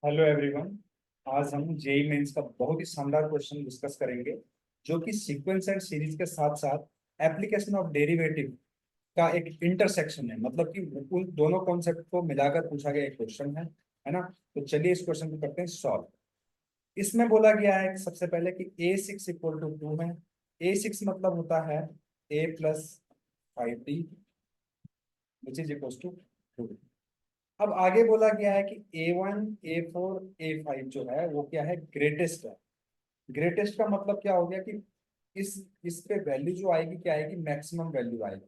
Hello everyone. आज हम JEE mains का बहुत ही शानदार क्वेश्चन डिस्कस करेंगे, जो कि सीक्वेंस एंड सीरीज के साथ साथ एप्लीकेशन ऑफ डेरिवेटिव का एक इंटरसेक्शन है। मतलब कि उन दोनों कॉन्सेप्ट को मिलाकर पूछा गया एक क्वेश्चन है ना। तो चलिए इस क्वेश्चन को करते हैं सॉल्व। इसमें बोला गया है कि सबसे पहले कि a6 = 2 है। a6 मतलब होता है a+5d which is equal to 2। अब आगे बोला गया है कि A1 A4 A5 जो है वो क्या है, ग्रेटेस्ट है। ग्रेटेस्ट का मतलब क्या हो गया कि इस पे वैल्यू जो आएगी क्या आएगी, मैक्सिमम वैल्यू आएगी।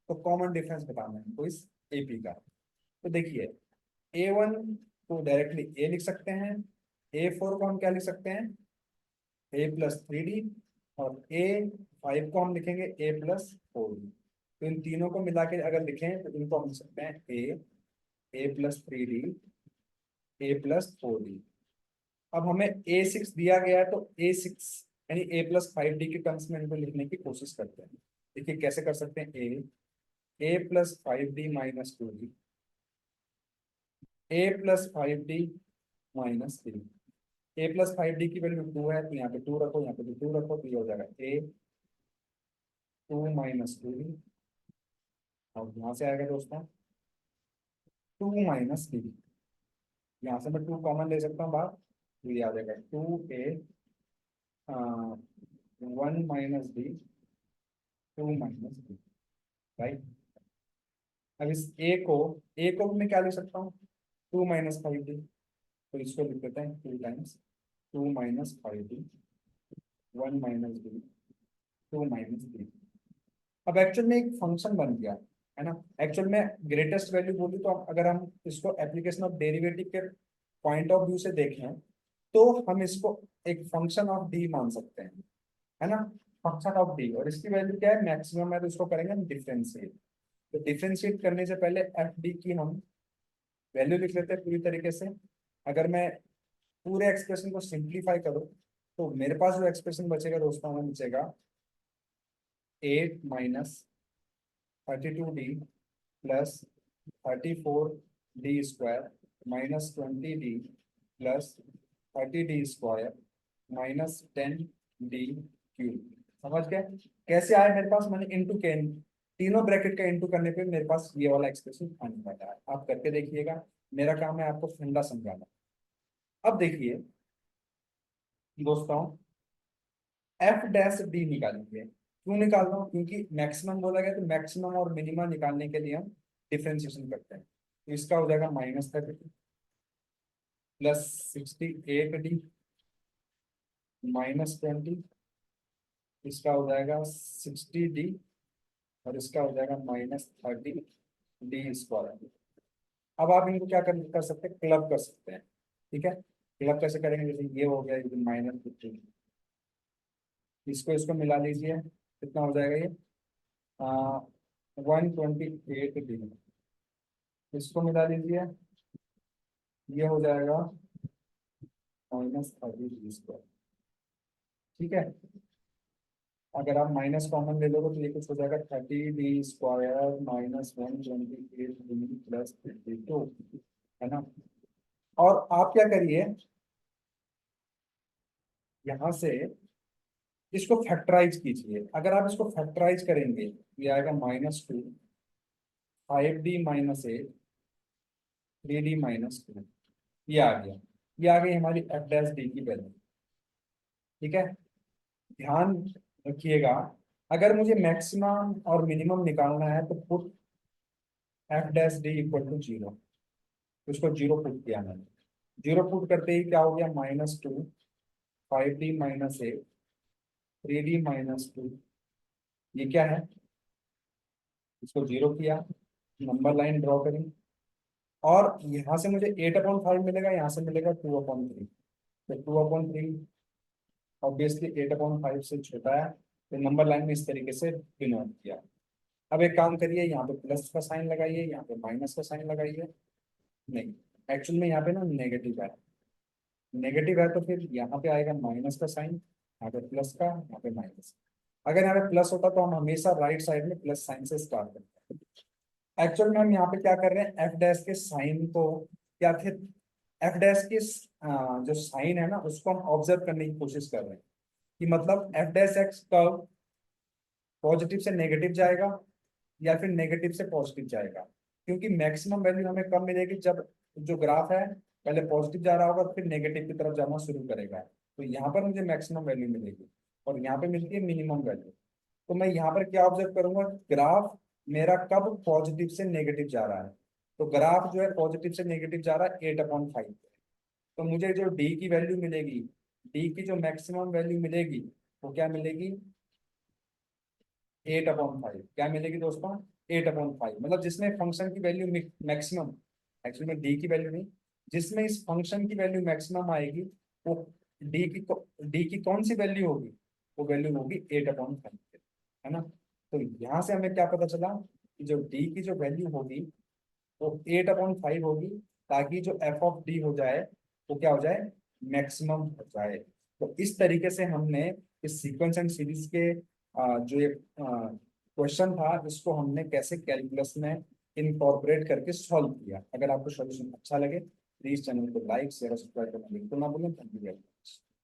तो कॉमन डिफरेंस बताना है हमको इस एपी का। तो देखिए, A1 को डायरेक्टली ए लिख सकते हैं, A4 को हम क्या लिख सकते हैं, A+3D, और A5 को हम लिखेंगे A+4D। तो इन तीनों को मिला के अगर लिखें तो इनको हम लिख सकते हैं A+3D A+4D। अब हमें A6 दिया गया है, तो A6 यानी A+5D के टर्म्स में इनको लिखने की कोशिश करते हैं। देखिए कैसे कर सकते हैं, A+5D-2D, A+5D-3। A+5D की वैल्यू 2 है, तो यहाँ पे 2 रखो, यहाँ पे भी 2 रखो, तो ये हो जाएगा A2-2D। और यहाँ से आएगा दोस्तों 2-3। यहाँ से मैं 2 कॉमन ले सकता हूँ बाहर, तो ये आ जाएगा 1-D, 2-D, राइट। अब इस ए को मैं क्या ले सकता हूँ, 2-5D। तो इसको लिख देते हैं 2 टाइम्स 2-5D, 1-D, 2-D। अब एक्चुअल में एक फंक्शन बन गया है ना। एक्चुअल में ग्रेटेस्ट वैल्यू बोली तो अगर हम इसको एप्लीकेशन ऑफ डेरिवेटिव के पॉइंट ऑफ व्यू से देखें, तो हम इसको एक फंक्शन ऑफ डी मान सकते हैं, है ना। फंक्शन ऑफ डी, और इसकी वैल्यू क्या है, मैक्सिमम है, तो इसको करेंगे हम डिफरेंशिएट। तो डिफरेंशिएट करने से पहले एफ डी की हम वैल्यू लिख लेते हैं पूरी तरीके से। अगर मैं पूरे एक्सप्रेशन को सिंप्लीफाई करूँ, तो मेरे पास जो एक्सप्रेशन बचेगा दोस्तों, हमें बचेगा 8-32D plus 34D² minus 20D plus 30D² minus 10D³ समझ गए कैसे आए मेरे पास, मैंने इंटू के तीनों ब्रैकेट का इंटू करने पे मेरे पास ये वाला एक्सप्रेशन आने वाला है। आप करके देखिएगा, मेरा काम है आपको फंडा समझाना। अब देखिए दोस्तों, F' D निकालेंगे। क्यों निकाल रहा हूँ, क्योंकि मैक्सिमम बोला गया, तो मैक्सिमम और मिनिमम निकालने के लिए हम डिफरेंशिएशन करते हैं। तो इसका हो जाएगा -32 प्लस 68D -20। इसका हो जाएगा 60D, और इसका हो जाएगा -30D²। अब आप इनको क्या कर सकते हैं, क्लब कर सकते हैं। ठीक है, क्लब कैसे करेंगे, जैसे ये हो गया -50, इसको इसको मिला लीजिए, कितना हो जाएगा ये 128D। इसको मिला लीजिए, ये हो जाएगा -30D²। ठीक है, अगर आप माइनस कॉमन ले लोगे तो ये कुछ हो जाएगा 30D² माइनस 128D प्लस 52, है ना। और आप क्या करिए, यहाँ से इसको फैक्टराइज कीजिए। अगर आप इसको फैक्टराइज करेंगे, ये आएगा -2 5D-8 3D-2। ये आ गया, ये आ गई हमारी F' D की वैल्यू। ठीक है, ध्यान रखिएगा, अगर मुझे मैक्सिमम और मिनिमम निकालना है तो पुट F'(D) = 0। उसको 0 पुट किया मैंने। 0 पुट करते ही क्या हो गया, -2 5D-8 3D-2। ये क्या है, इसको 0 किया, नंबर लाइन ड्रॉ करी, और यहाँ से मुझे 8/5 मिलेगा, यहाँ से मिलेगा 2/3। तो 2/3 ऑब्वियसली 8/5 से छोटा है, तो नंबर लाइन में इस तरीके से डिनोट किया। अब एक काम करिए, यहाँ पे प्लस का साइन लगाइए, यहाँ पे माइनस का साइन लगाइए। नहीं, एक्चुअल में यहाँ पे ना नेगेटिव है। नेगेटिव है तो फिर यहाँ पे आएगा माइनस का साइन, यहाँ पे प्लस का, यहाँ पे माइनस। अगर यहाँ पे प्लस होता तो हम हमेशा राइट साइड में प्लस साइन से स्टार्ट करते हैं। एक्चुअल में हम यहाँ पे क्या कर रहे हैं, F' के साइन को क्या थे, एफ डैश के जो साइन है ना उसको हम ऑब्जर्व करने की कोशिश कर रहे हैं कि मतलब F dash x curve positive से नेगेटिव जाएगा या फिर नेगेटिव से पॉजिटिव जाएगा, क्योंकि मैक्सिमम वैल्यू हमें कब मिलेगी जब जो ग्राफ है पहले पॉजिटिव जा रहा होगा फिर नेगेटिव की तरफ जाना शुरू करेगा। तो यहाँ पर मुझे मैक्सिमम वैल्यू मिलेगी और यहाँ पे मिलती है मिनिमम वैल्यू। तो मैं यहाँ पर क्या ऑब्जर्व करूंगा, ग्राफ मेरा कब पॉजिटिव से नेगेटिव जा रहा है। तो ग्राफ जो है पॉजिटिव से नेगेटिव जा रहा है 8/5। तो मुझे जो डी की वैल्यू मिलेगी, डी की जो मैक्सिमम वैल्यू मिलेगी वो क्या मिलेगी, 8/5। क्या मिलेगी दोस्तों, 8/5। मतलब जिसमें फंक्शन की वैल्यू मैक्सिमम, एक्चुअली में डी की वैल्यू नहीं, जिसमें इस फंक्शन की वैल्यू मैक्सिमम आएगी वो डी की कौन सी वैल्यू होगी, वो वैल्यू होगी 8/5, है ना। तो यहाँ से हमें क्या पता चला कि जो डी की जो वैल्यू होगी वो 8/5 होगी, ताकि जो एफ ऑफ डी हो जाए वो क्या हो जाए, मैक्सिमम हो जाए। तो इस तरीके से हमने इस सीक्वेंस एंड सीरीज के जो ये क्वेश्चन था इसको हमने कैसे कैलकुलस में इनकॉर्पोरेट करके सॉल्व किया। अगर आपको सॉल्यूशन अच्छा लगे प्लीज चैनल को लाइक शेयर सब्सक्राइब करना बिल्कुल ना भूलें। Thank you.